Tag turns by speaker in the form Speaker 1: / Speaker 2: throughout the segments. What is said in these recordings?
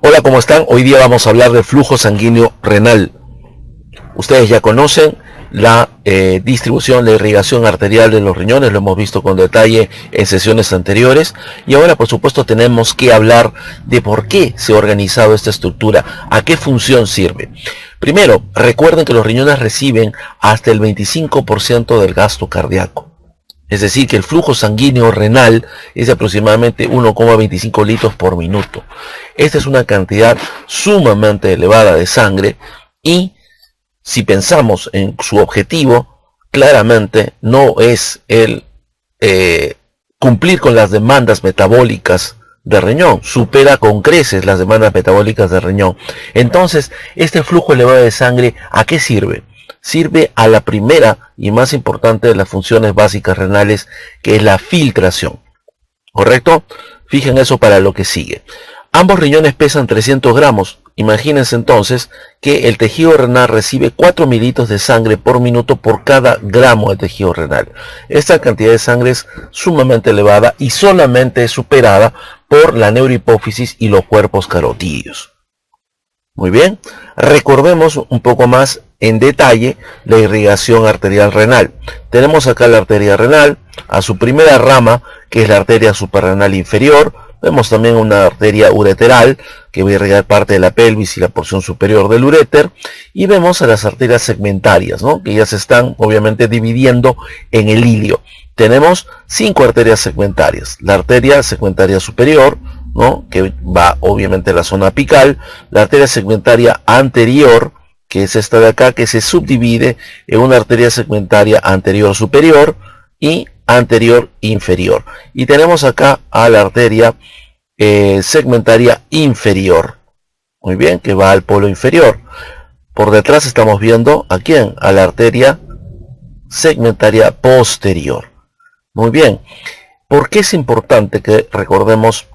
Speaker 1: Hola, ¿cómo están? Hoy día vamos a hablar del flujo sanguíneo renal. Ustedes ya conocen la distribución de irrigación arterial de los riñones, lo hemos visto con detalle en sesiones anteriores, y ahora por supuesto tenemos que hablar de por qué se ha organizado esta estructura, a qué función sirve. Primero, recuerden que los riñones reciben hasta el 25% del gasto cardíaco. Es decir, que el flujo sanguíneo renal es de aproximadamente 1,25 litros por minuto. Esta es una cantidad sumamente elevada de sangre y si pensamos en su objetivo, claramente no es el cumplir con las demandas metabólicas del riñón. Supera con creces las demandas metabólicas del riñón. Entonces, este flujo elevado de sangre, ¿a qué sirve? Sirve a la primera y más importante de las funciones básicas renales, que es la filtración. ¿Correcto? Fijen eso para lo que sigue. Ambos riñones pesan 300 gramos. Imagínense entonces que el tejido renal recibe 4 mililitros de sangre por minuto por cada gramo de tejido renal. Esta cantidad de sangre es sumamente elevada y solamente es superada por la neurohipófisis y los cuerpos carotídeos. Muy bien, recordemos un poco más en detalle la irrigación arterial renal. Tenemos acá la arteria renal, a su primera rama, que es la arteria suprarrenal inferior. Vemos también una arteria ureteral, que va a irrigar parte de la pelvis y la porción superior del uréter. Y vemos a las arterias segmentarias, ¿no?, que ya se están obviamente dividiendo en el ilio. Tenemos 5 arterias segmentarias. La arteria segmentaria superior, ¿no?, que va obviamente a la zona apical. La arteria segmentaria anterior, que es esta de acá, que se subdivide en una arteria segmentaria anterior superior y anterior inferior. Y tenemos acá a la arteria segmentaria inferior, muy bien, que va al polo inferior. Por detrás estamos viendo a quién, a la arteria segmentaria posterior. Muy bien, ¿por qué es importante que recordemos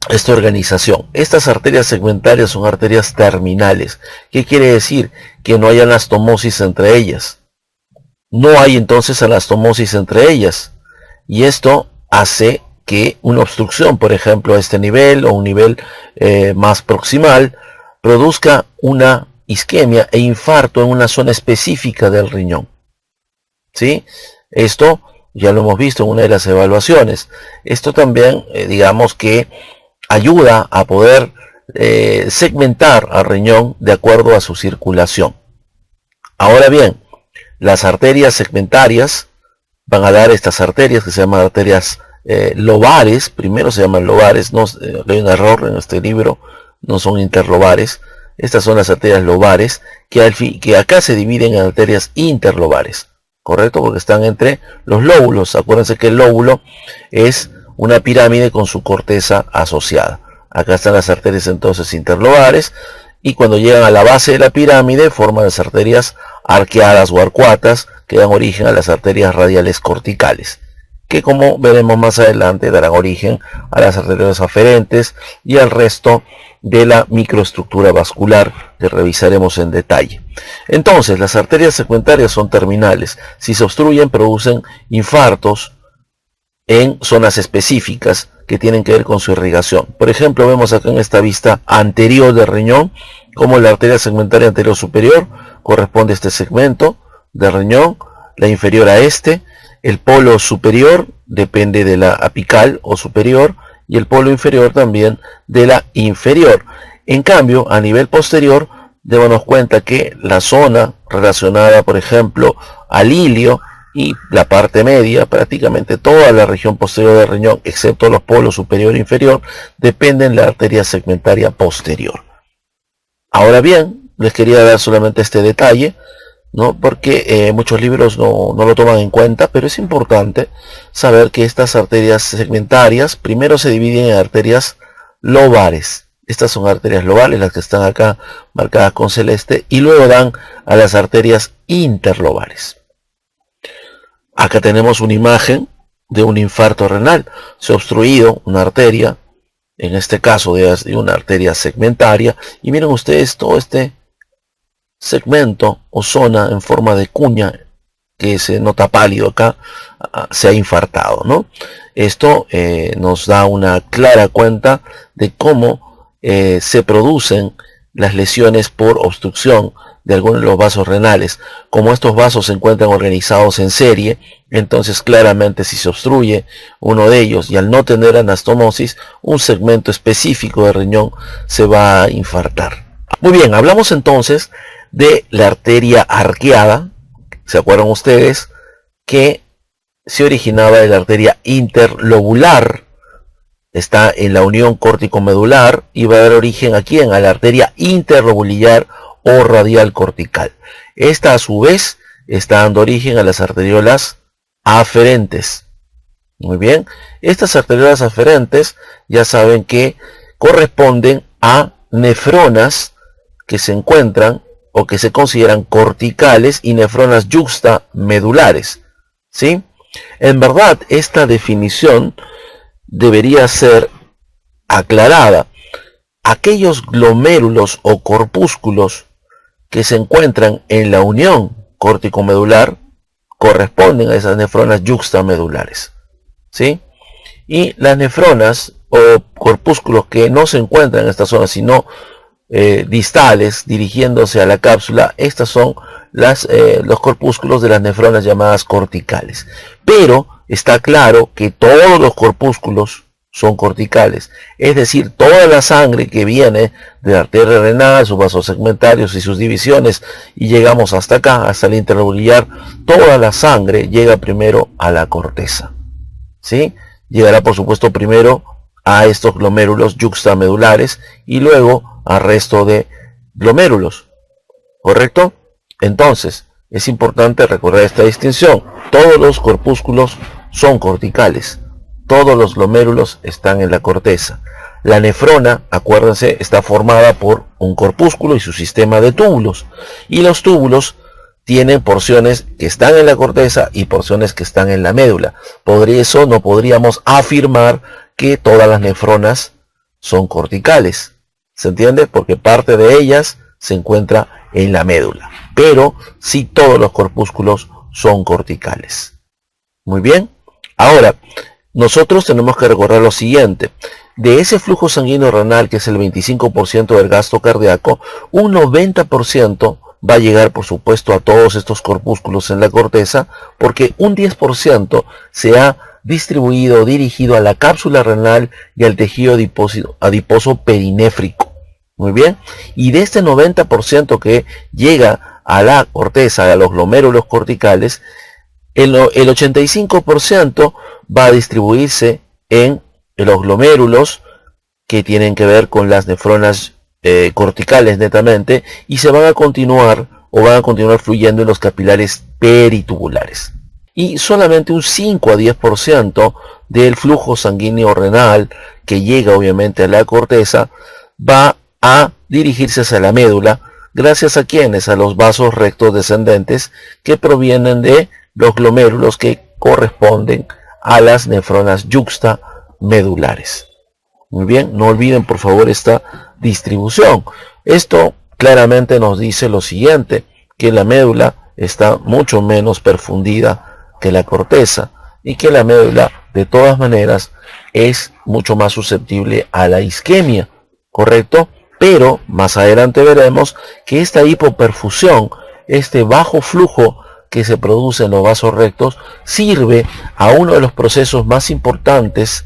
Speaker 1: esta organización? Estas arterias segmentarias son arterias terminales. ¿Qué quiere decir? Que no hay anastomosis entre ellas. No hay entonces anastomosis entre ellas. Y esto hace que una obstrucción, por ejemplo, a este nivel o un nivel más proximal, produzca una isquemia e infarto en una zona específica del riñón. ¿Sí? Esto ya lo hemos visto en una de las evaluaciones. Esto también, digamos que ayuda a poder segmentar al riñón de acuerdo a su circulación. Ahora bien, las arterias segmentarias van a dar estas arterias que se llaman arterias lobares. Primero se llaman lobares, no, hay un error en este libro, no son interlobares. Estas son las arterias lobares que acá se dividen en arterias interlobares, ¿correcto? Porque están entre los lóbulos. Acuérdense que el lóbulo es una pirámide con su corteza asociada. Acá están las arterias entonces interlobares, y cuando llegan a la base de la pirámide forman las arterias arqueadas o arcuatas, que dan origen a las arterias radiales corticales, que como veremos más adelante darán origen a las arterias aferentes y al resto de la microestructura vascular que revisaremos en detalle. Entonces, las arterias segmentarias son terminales. Si se obstruyen, producen infartos en zonas específicas que tienen que ver con su irrigación. Por ejemplo, vemos acá en esta vista anterior del riñón como la arteria segmentaria anterior superior corresponde a este segmento del riñón, la inferior a este, el polo superior depende de la apical o superior y el polo inferior también de la inferior. En cambio, a nivel posterior, démonos cuenta que la zona relacionada, por ejemplo, al ilio y la parte media, prácticamente toda la región posterior del riñón, excepto los polos superior e inferior, dependen de la arteria segmentaria posterior. Ahora bien, les quería dar solamente este detalle, ¿no?, porque muchos libros no lo toman en cuenta, pero es importante saber que estas arterias segmentarias primero se dividen en arterias lobares. Estas son arterias lobales, las que están acá marcadas con celeste, y luego dan a las arterias interlobares. Acá tenemos una imagen de un infarto renal. Se ha obstruido una arteria, en este caso de una arteria segmentaria, y miren ustedes todo este segmento o zona en forma de cuña que se nota pálido acá, se ha infartado, ¿no? Esto nos da una clara cuenta de cómo se producen las lesiones por obstrucción de algunos de los vasos renales. Como estos vasos se encuentran organizados en serie, entonces claramente si se obstruye uno de ellos y al no tener anastomosis, un segmento específico de riñón se va a infartar. Muy bien, hablamos entonces de la arteria arqueada. ¿Se acuerdan ustedes que se originaba de la arteria interlobular? Está en la unión córtico-medular y va a dar origen aquí a la arteria interlobular o radial cortical. Esta a su vez está dando origen a las arteriolas aferentes. Muy bien, estas arteriolas aferentes ya saben que corresponden a nefronas que se encuentran o que se consideran corticales y nefronas yuxtamedulares. ¿Sí? En verdad, esta definición debería ser aclarada. Aquellos glomérulos o corpúsculos que se encuentran en la unión córtico-medular corresponden a esas nefronas yuxtamedulares. ¿Sí? Y las nefronas o corpúsculos que no se encuentran en esta zona, sino distales, dirigiéndose a la cápsula, estas son los corpúsculos de las nefronas llamadas corticales. Pero está claro que todos los corpúsculos son corticales, es decir, toda la sangre que viene de la arteria renal, sus vasos segmentarios y sus divisiones, y llegamos hasta acá, hasta el interlobular, toda la sangre llega primero a la corteza. ¿Sí? Llegará por supuesto primero a estos glomérulos yuxtamedulares y luego al resto de glomérulos. ¿Correcto? Entonces, es importante recordar esta distinción. Todos los corpúsculos son corticales. Todos los glomérulos están en la corteza. La nefrona, acuérdense, está formada por un corpúsculo y su sistema de túbulos. Y los túbulos tienen porciones que están en la corteza y porciones que están en la médula. Por eso no podríamos afirmar que todas las nefronas son corticales. ¿Se entiende? Porque parte de ellas se encuentra en la médula. Pero sí todos los corpúsculos son corticales. Muy bien. Ahora, nosotros tenemos que recordar lo siguiente. De ese flujo sanguíneo renal, que es el 25% del gasto cardíaco, un 90% va a llegar, por supuesto, a todos estos corpúsculos en la corteza, porque un 10% se ha distribuido, dirigido a la cápsula renal y al tejido adiposo perinéfrico. Muy bien. Y de este 90% que llega a la corteza, a los glomérulos corticales, el 85% va a distribuirse en los glomérulos que tienen que ver con las nefronas corticales netamente, y se van a continuar fluyendo en los capilares peritubulares. Y solamente un 5 a 10% del flujo sanguíneo renal que llega obviamente a la corteza va a dirigirse hacia la médula, gracias a quienes, a los vasos rectos descendentes que provienen de los glomérulos que corresponden a las nefronas yuxtamedulares. Muy bien, no olviden por favor esta distribución. Esto claramente nos dice lo siguiente, que la médula está mucho menos perfundida que la corteza y que la médula de todas maneras es mucho más susceptible a la isquemia, ¿correcto? Pero más adelante veremos que esta hipoperfusión, este bajo flujo que se produce en los vasos rectos, sirve a uno de los procesos más importantes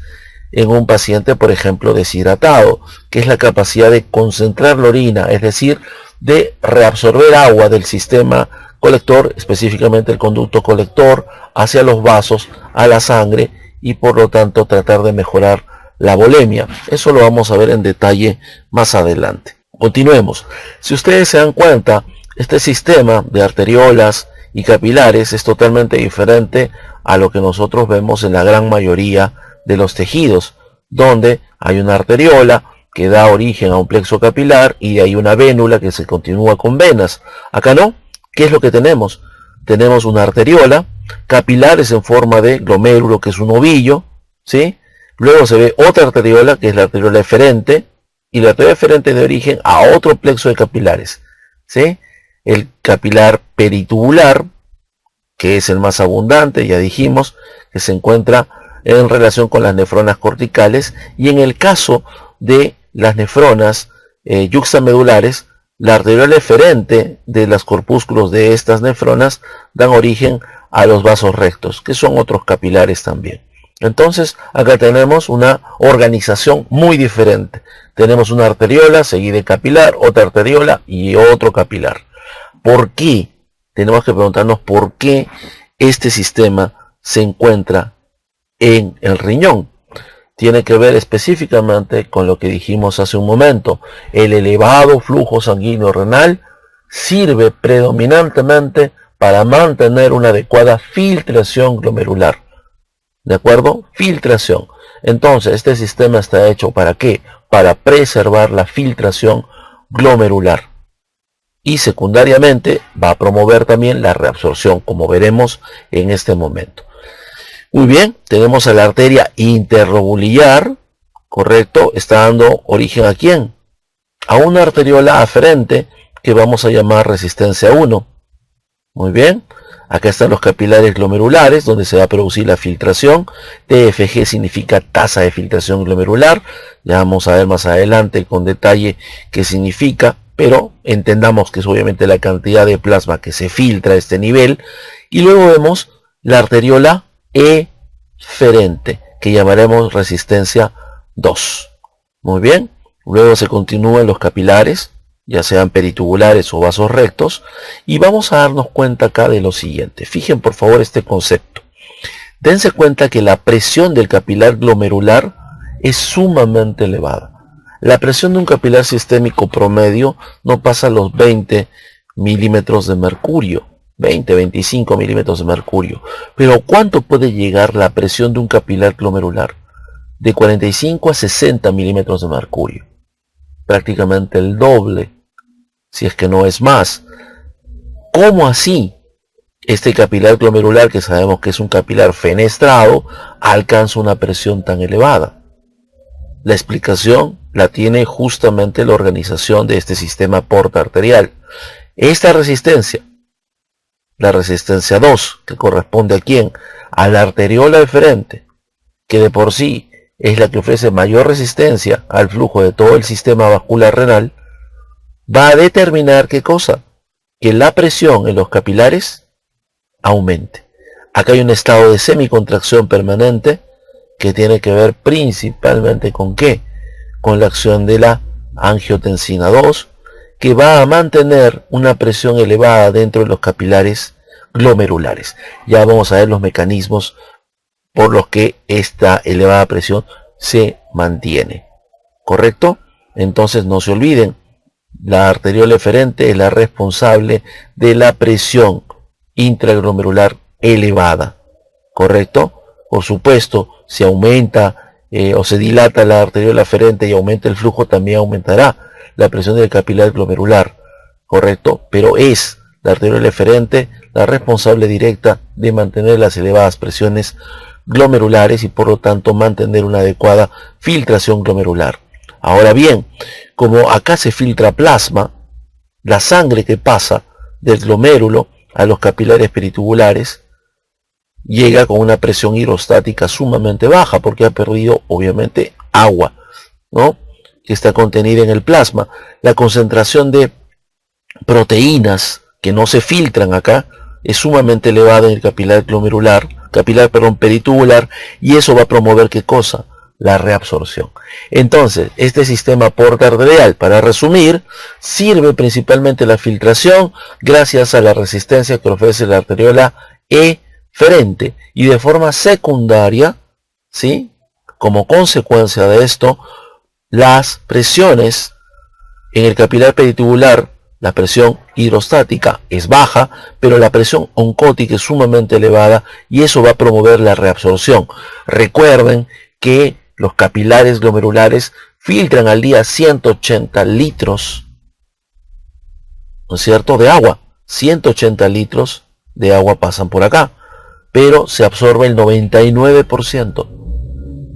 Speaker 1: en un paciente, por ejemplo, deshidratado, que es la capacidad de concentrar la orina, es decir, de reabsorber agua del sistema colector, específicamente el conducto colector, hacia los vasos, a la sangre, y por lo tanto tratar de mejorar la volemia. Eso lo vamos a ver en detalle más adelante. Continuemos. Si ustedes se dan cuenta, este sistema de arteriolas y capilares es totalmente diferente a lo que nosotros vemos en la gran mayoría de los tejidos, donde hay una arteriola que da origen a un plexo capilar y hay una vénula que se continúa con venas. Acá no. ¿Qué es lo que tenemos? Tenemos una arteriola, capilares en forma de glomérulo, que es un ovillo, ¿sí? Luego se ve otra arteriola, que es la arteriola eferente, y la arteriola eferente de origen a otro plexo de capilares, ¿sí? El capilar peritubular, que es el más abundante, ya dijimos, que se encuentra en relación con las nefronas corticales, y en el caso de las nefronas yuxtamedulares, la arteriola eferente de los corpúsculos de estas nefronas dan origen a los vasos rectos, que son otros capilares también. Entonces, acá tenemos una organización muy diferente. Tenemos una arteriola seguida de capilar, otra arteriola y otro capilar. ¿Por qué? Tenemos que preguntarnos por qué este sistema se encuentra en el riñón. Tiene que ver específicamente con lo que dijimos hace un momento. El elevado flujo sanguíneo renal sirve predominantemente para mantener una adecuada filtración glomerular. ¿De acuerdo? Filtración. Entonces, este sistema está hecho ¿para qué? Para preservar la filtración glomerular. Y secundariamente va a promover también la reabsorción, como veremos en este momento. Muy bien, tenemos a la arteria interlobulillar, correcto, está dando origen ¿a quién? A una arteriola aferente que vamos a llamar resistencia 1. Muy bien, acá están los capilares glomerulares donde se va a producir la filtración. TFG significa tasa de filtración glomerular. Ya vamos a ver más adelante con detalle qué significa, pero entendamos que es obviamente la cantidad de plasma que se filtra a este nivel. Y luego vemos la arteriola eferente, que llamaremos resistencia 2. Muy bien, luego se continúan los capilares, ya sean peritubulares o vasos rectos, y vamos a darnos cuenta acá de lo siguiente. Fijen por favor este concepto. Dense cuenta que la presión del capilar glomerular es sumamente elevada. La presión de un capilar sistémico promedio no pasa los 20 milímetros de mercurio. 20-25 milímetros de mercurio. Pero ¿cuánto puede llegar la presión de un capilar glomerular? De 45 a 60 milímetros de mercurio. Prácticamente el doble, si es que no es más. ¿Cómo así? Este capilar glomerular, que sabemos que es un capilar fenestrado, alcanza una presión tan elevada. La explicación la tiene justamente la organización de este sistema porta-arterial. Esta resistencia, la resistencia 2, que corresponde a quién? A la arteriola eferente, que de por sí es la que ofrece mayor resistencia al flujo de todo el sistema vascular renal, va a determinar ¿qué cosa? Que la presión en los capilares aumente. Acá hay un estado de semicontracción permanente que tiene que ver principalmente con ¿qué? Con la acción de la angiotensina 2, que va a mantener una presión elevada dentro de los capilares glomerulares. Ya vamos a ver los mecanismos por los que esta elevada presión se mantiene. ¿Correcto? Entonces no se olviden, la arteriola eferente es la responsable de la presión intraglomerular elevada. ¿Correcto? Por supuesto, si aumenta o se dilata la arteriola eferente y aumenta el flujo, también aumentará la presión del capilar glomerular, correcto, pero es la arteriola eferente la responsable directa de mantener las elevadas presiones glomerulares y por lo tanto mantener una adecuada filtración glomerular. Ahora bien, como acá se filtra plasma, la sangre que pasa del glomérulo a los capilares peritubulares llega con una presión hidrostática sumamente baja porque ha perdido obviamente agua, ¿no?, que está contenida en el plasma. La concentración de proteínas que no se filtran acá es sumamente elevada en el capilar peritubular, y eso va a promover ¿qué cosa? La reabsorción. Entonces, este sistema porta-arterial, para resumir, sirve principalmente la filtración gracias a la resistencia que ofrece la arteriola eferente, y de forma secundaria, ¿sí?, como consecuencia de esto, las presiones en el capilar peritubular, la presión hidrostática es baja, pero la presión oncótica es sumamente elevada y eso va a promover la reabsorción. Recuerden que los capilares glomerulares filtran al día 180 litros, ¿no es cierto?, de agua. 180 litros de agua pasan por acá, pero se absorbe el 99%.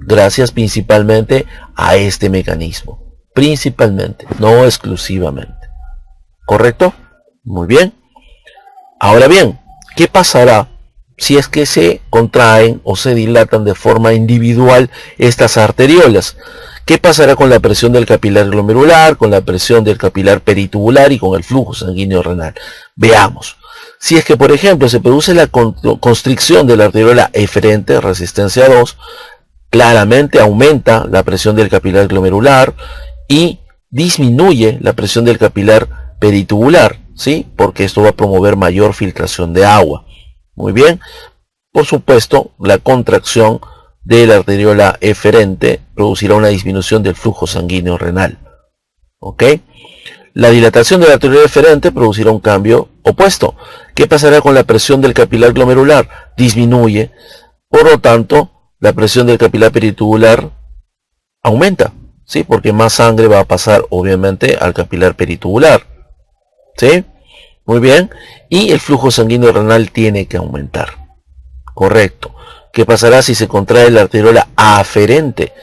Speaker 1: Gracias principalmente a este mecanismo. Principalmente, no exclusivamente. ¿Correcto? Muy bien. Ahora bien, ¿qué pasará si es que se contraen o se dilatan de forma individual estas arteriolas? ¿Qué pasará con la presión del capilar glomerular, con la presión del capilar peritubular y con el flujo sanguíneo renal? Veamos. Si es que, por ejemplo, se produce la constricción de la arteriola eferente, resistencia 2, claramente aumenta la presión del capilar glomerular y disminuye la presión del capilar peritubular, ¿sí? Porque esto va a promover mayor filtración de agua. Muy bien. Por supuesto, la contracción de la arteriola eferente producirá una disminución del flujo sanguíneo renal. ¿Ok? La dilatación de la arteriola eferente producirá un cambio opuesto. ¿Qué pasará con la presión del capilar glomerular? Disminuye. Por lo tanto, la presión del capilar peritubular aumenta, ¿sí? Porque más sangre va a pasar, obviamente, al capilar peritubular, ¿sí? Muy bien. Y el flujo sanguíneo renal tiene que aumentar. Correcto. ¿Qué pasará si se contrae la arteriola aferente?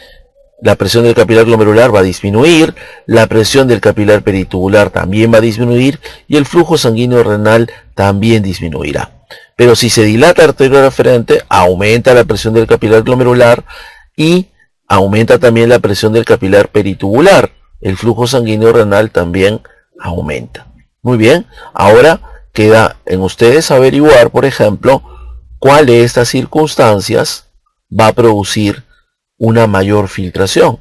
Speaker 1: La presión del capilar glomerular va a disminuir, la presión del capilar peritubular también va a disminuir y el flujo sanguíneo renal también disminuirá. Pero si se dilata la arteriola aferente, aumenta la presión del capilar glomerular y aumenta también la presión del capilar peritubular. El flujo sanguíneo renal también aumenta. Muy bien, ahora queda en ustedes averiguar, por ejemplo, cuál de estas circunstancias va a producir una mayor filtración.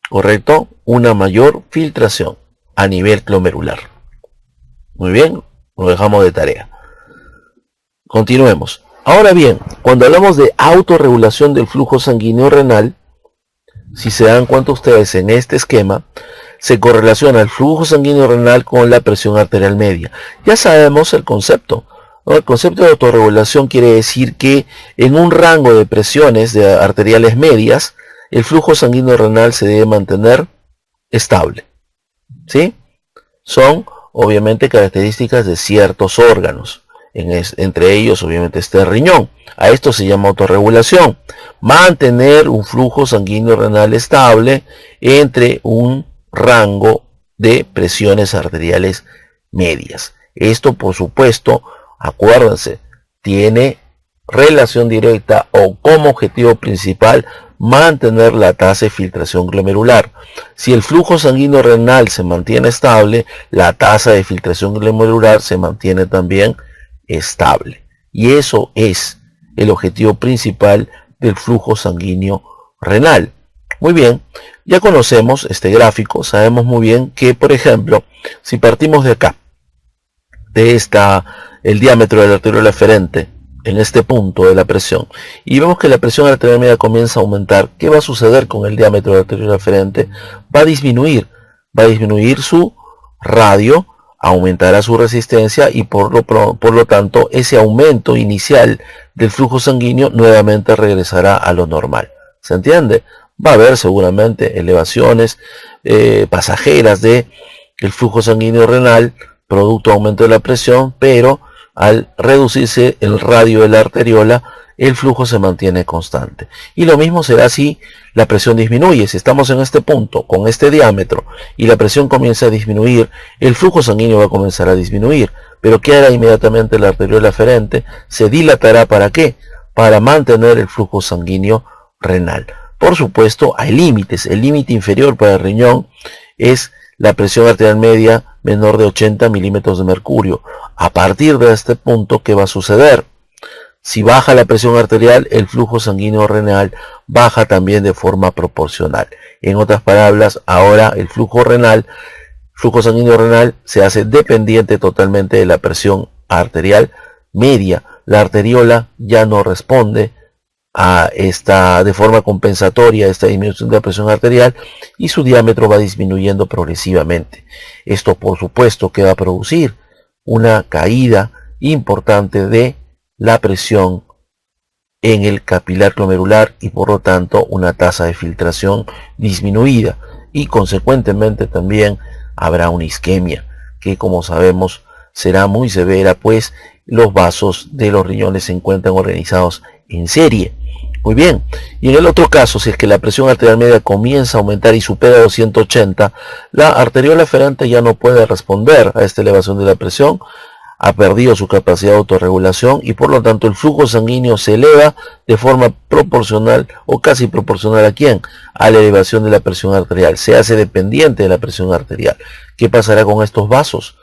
Speaker 1: ¿Correcto? Una mayor filtración a nivel glomerular. Muy bien, lo dejamos de tarea. Continuemos. Ahora bien, cuando hablamos de autorregulación del flujo sanguíneo renal, si se dan cuenta ustedes en este esquema, se correlaciona el flujo sanguíneo renal con la presión arterial media. Ya sabemos el concepto, ¿no? El concepto de autorregulación quiere decir que en un rango de presiones de arteriales medias, el flujo sanguíneo renal se debe mantener estable. ¿Sí? Son obviamente características de ciertos órganos. Entre ellos obviamente está el riñón. A esto se llama autorregulación. Mantener un flujo sanguíneo renal estable entre un rango de presiones arteriales medias. Esto, por supuesto, acuérdense, tiene relación directa o como objetivo principal mantener la tasa de filtración glomerular. Si el flujo sanguíneo renal se mantiene estable, la tasa de filtración glomerular se mantiene también estable. Y eso es el objetivo principal del flujo sanguíneo renal. Muy bien, ya conocemos este gráfico, sabemos muy bien que, por ejemplo, si partimos de acá, de el diámetro de la arteriola eferente, en este punto de la presión, y vemos que la presión arterial media comienza a aumentar, ¿qué va a suceder con el diámetro de la arteriola eferente? Va a disminuir su radio, aumentará su resistencia y por lo tanto ese aumento inicial del flujo sanguíneo nuevamente regresará a lo normal. ¿Se entiende? Va a haber seguramente elevaciones pasajeras del flujo sanguíneo renal producto de aumento de la presión, pero al reducirse el radio de la arteriola, el flujo se mantiene constante. Y lo mismo será si la presión disminuye. Si estamos en este punto, con este diámetro, y la presión comienza a disminuir, el flujo sanguíneo va a comenzar a disminuir. Pero ¿qué hará inmediatamente la arteriola eferente? Se dilatará, ¿para qué? Para mantener el flujo sanguíneo renal. Por supuesto, hay límites. El límite inferior para el riñón es la presión arterial media menor de 80 milímetros de mercurio. A partir de este punto, ¿qué va a suceder? Si baja la presión arterial, el flujo sanguíneo renal baja también de forma proporcional. En otras palabras, ahora el flujo sanguíneo renal se hace dependiente totalmente de la presión arterial media. La arteriola ya no responde de forma compensatoria a esta disminución de la presión arterial y su diámetro va disminuyendo progresivamente. Esto, por supuesto, que va a producir una caída importante de la presión en el capilar glomerular y por lo tanto una tasa de filtración disminuida y consecuentemente también habrá una isquemia que, como sabemos, será muy severa, pues los vasos de los riñones se encuentran organizados en serie. Muy bien, y en el otro caso, si es que la presión arterial media comienza a aumentar y supera los 180, la arteriola eferente ya no puede responder a esta elevación de la presión, ha perdido su capacidad de autorregulación y por lo tanto el flujo sanguíneo se eleva de forma proporcional o casi proporcional ¿a quién? A la elevación de la presión arterial. Se hace dependiente de la presión arterial. ¿Qué pasará con estos vasos?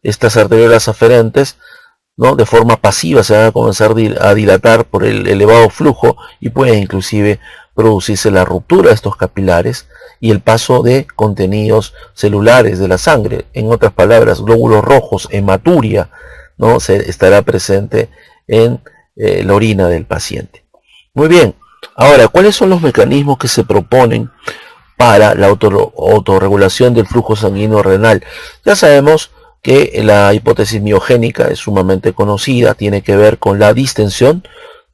Speaker 1: Estas arteriolas aferentes, ¿no?, de forma pasiva se van a comenzar a dilatar por el elevado flujo y puede inclusive producirse la ruptura de estos capilares y el paso de contenidos celulares de la sangre. En otras palabras, glóbulos rojos, hematuria, ¿no?, se estará presente en la orina del paciente. Muy bien, ahora, ¿cuáles son los mecanismos que se proponen para la autorregulación del flujo sanguíneo renal? Ya sabemos que la hipótesis miogénica es sumamente conocida, tiene que ver con la distensión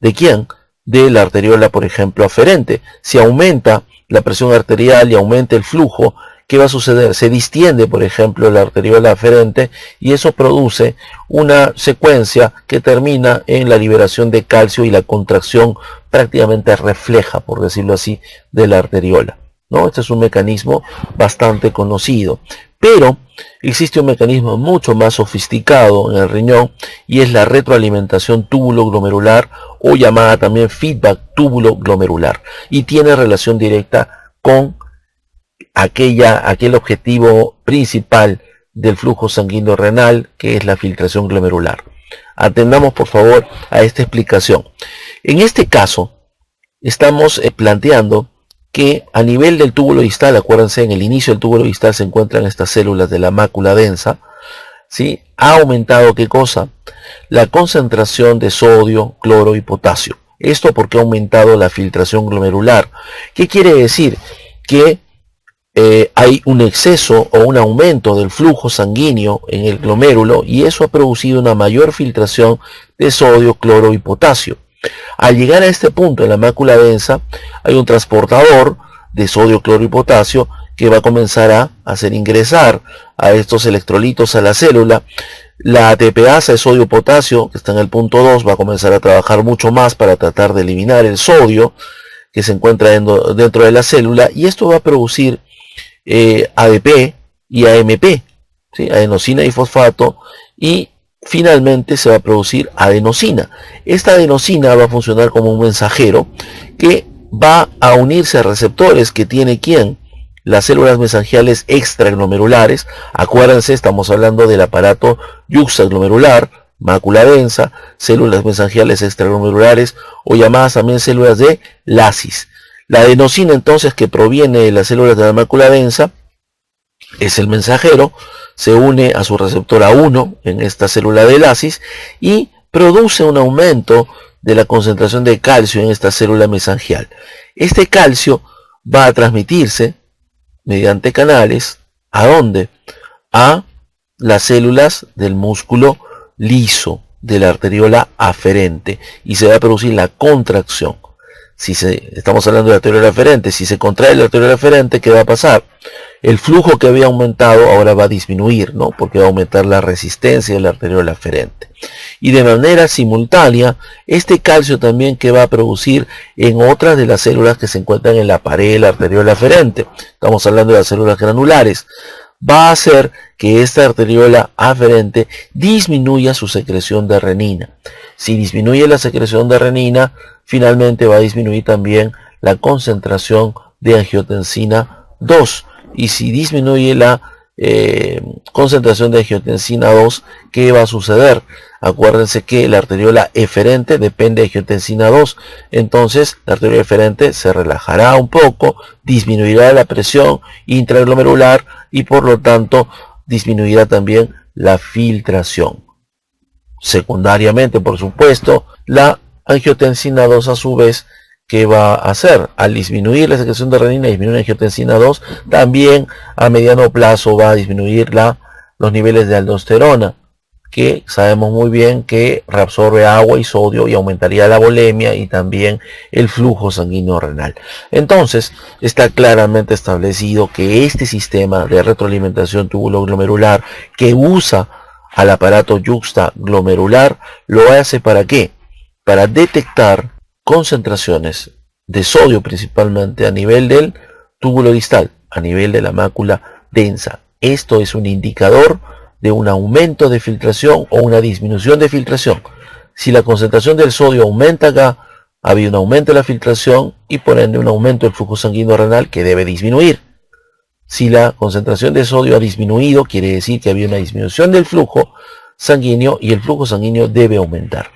Speaker 1: de ¿quién? De la arteriola, por ejemplo, aferente. Si aumenta la presión arterial y aumenta el flujo, ¿qué va a suceder? Se distiende, por ejemplo, la arteriola aferente y eso produce una secuencia que termina en la liberación de calcio y la contracción prácticamente refleja, por decirlo así, de la arteriola, ¿no? Este es un mecanismo bastante conocido. Pero existe un mecanismo mucho más sofisticado en el riñón y es la retroalimentación túbulo-glomerular o llamada también feedback túbulo-glomerular y tiene relación directa con aquel objetivo principal del flujo sanguíneo renal, que es la filtración glomerular. Atendamos por favor a esta explicación. En este caso estamos planteando que a nivel del túbulo distal, acuérdense, en el inicio del túbulo distal se encuentran estas células de la mácula densa, ¿sí? Ha aumentado, ¿qué cosa? La concentración de sodio, cloro y potasio. Esto porque ha aumentado la filtración glomerular. ¿Qué quiere decir? Que hay un exceso o un aumento del flujo sanguíneo en el glomérulo y eso ha producido una mayor filtración de sodio, cloro y potasio. Al llegar a este punto en la mácula densa hay un transportador de sodio, cloro y potasio que va a comenzar a hacer ingresar a estos electrolitos a la célula. La ATPasa de sodio-potasio, que está en el punto 2, va a comenzar a trabajar mucho más para tratar de eliminar el sodio que se encuentra dentro de la célula y esto va a producir ADP y AMP, ¿sí? Adenosina y fosfato, y finalmente se va a producir adenosina. Esta adenosina va a funcionar como un mensajero que va a unirse a receptores que tiene ¿quién? Las células mesangiales extraglomerulares. Acuérdense, estamos hablando del aparato yuxtaglomerular, mácula densa, células mesangiales extraglomerulares o llamadas también células de Lasis. La adenosina entonces, que proviene de las células de la mácula densa, es el mensajero, se une a su receptor A1 en esta célula de Lasis y produce un aumento de la concentración de calcio en esta célula mesangial. Este calcio va a transmitirse mediante canales, ¿a dónde? A las células del músculo liso de la arteriola aferente y se va a producir la contracción. Estamos hablando de arteriola aferente, si se contrae la arteriola aferente, ¿qué va a pasar? El flujo que había aumentado ahora va a disminuir, ¿no? Porque va a aumentar la resistencia de la arteriola aferente. Y de manera simultánea, este calcio también que va a producir en otras de las células que se encuentran en la pared de la arteriola aferente, estamos hablando de las células granulares, va a hacer que esta arteriola aferente disminuya su secreción de renina. Si disminuye la secreción de renina, finalmente va a disminuir también la concentración de angiotensina 2. Y si disminuye la concentración de angiotensina 2, ¿qué va a suceder? Acuérdense que la arteriola eferente depende de angiotensina 2. Entonces la arteriola eferente se relajará un poco, disminuirá la presión intraglomerular y por lo tanto disminuirá también la filtración. Secundariamente, por supuesto, la angiotensina 2 a su vez, ¿qué va a hacer? Al disminuir la secreción de renina y disminuir la angiotensina 2, también a mediano plazo va a disminuir los niveles de aldosterona, que sabemos muy bien que reabsorbe agua y sodio y aumentaría la volemia y también el flujo sanguíneo renal. Entonces, está claramente establecido que este sistema de retroalimentación túbulo-glomerular que usa al aparato yuxtaglomerular lo hace ¿para qué? Para detectar concentraciones de sodio principalmente a nivel del túbulo distal, a nivel de la mácula densa. Esto es un indicador de un aumento de filtración o una disminución de filtración. Si la concentración del sodio aumenta acá, ha habido un aumento de la filtración y por ende un aumento del flujo sanguíneo renal que debe disminuir. Si la concentración de sodio ha disminuido, quiere decir que había una disminución del flujo sanguíneo y el flujo sanguíneo debe aumentar.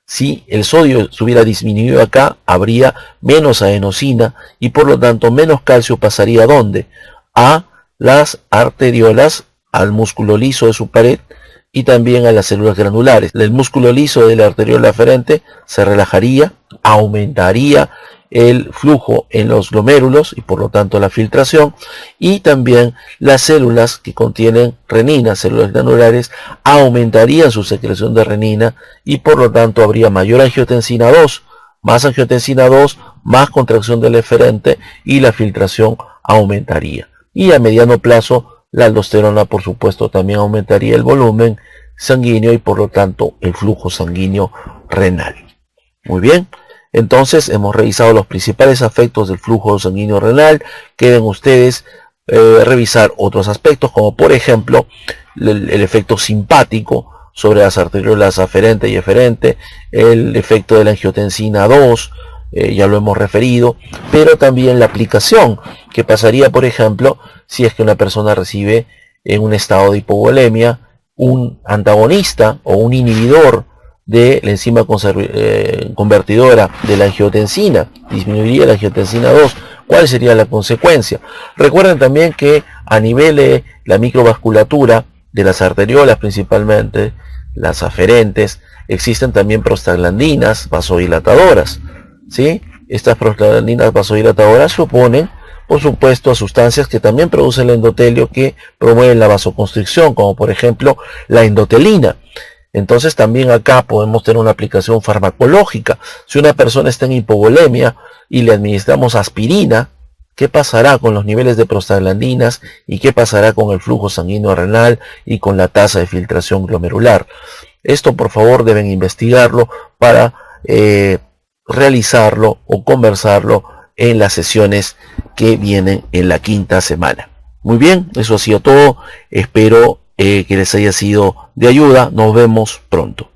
Speaker 1: Si el sodio se hubiera disminuido acá, habría menos adenosina y por lo tanto menos calcio pasaría ¿a dónde? A las arteriolas, al músculo liso de su pared y también a las células granulares. El músculo liso de la arteriola aferente se relajaría, aumentaría el flujo en los glomérulos y por lo tanto la filtración, y también las células que contienen renina, células granulares, aumentarían su secreción de renina y por lo tanto habría mayor angiotensina 2, más contracción del eferente y la filtración aumentaría. Y a mediano plazo la aldosterona por supuesto también aumentaría el volumen sanguíneo y por lo tanto el flujo sanguíneo renal. Muy bien. Entonces hemos revisado los principales efectos del flujo sanguíneo renal. Queden ustedes revisar otros aspectos como por ejemplo el efecto simpático sobre las arteriolas aferente y eferente, el efecto de la angiotensina 2, ya lo hemos referido, pero también la aplicación que pasaría por ejemplo si es que una persona recibe en un estado de hipovolemia un antagonista o un inhibidor de la enzima convertidora de la angiotensina, disminuiría la angiotensina 2. ¿Cuál sería la consecuencia? Recuerden también que a nivel de la microvasculatura de las arteriolas, principalmente las aferentes, existen también prostaglandinas vasodilatadoras, ¿sí? Estas prostaglandinas vasodilatadoras se oponen, por supuesto, a sustancias que también producen el endotelio que promueven la vasoconstricción, como por ejemplo la endotelina. Entonces también acá podemos tener una aplicación farmacológica. Si una persona está en hipovolemia y le administramos aspirina, ¿qué pasará con los niveles de prostaglandinas y qué pasará con el flujo sanguíneo renal y con la tasa de filtración glomerular? Esto por favor deben investigarlo para realizarlo o conversarlo en las sesiones que vienen en la quinta semana. Muy bien, eso ha sido todo. Espero que les haya sido de ayuda. Nos vemos pronto.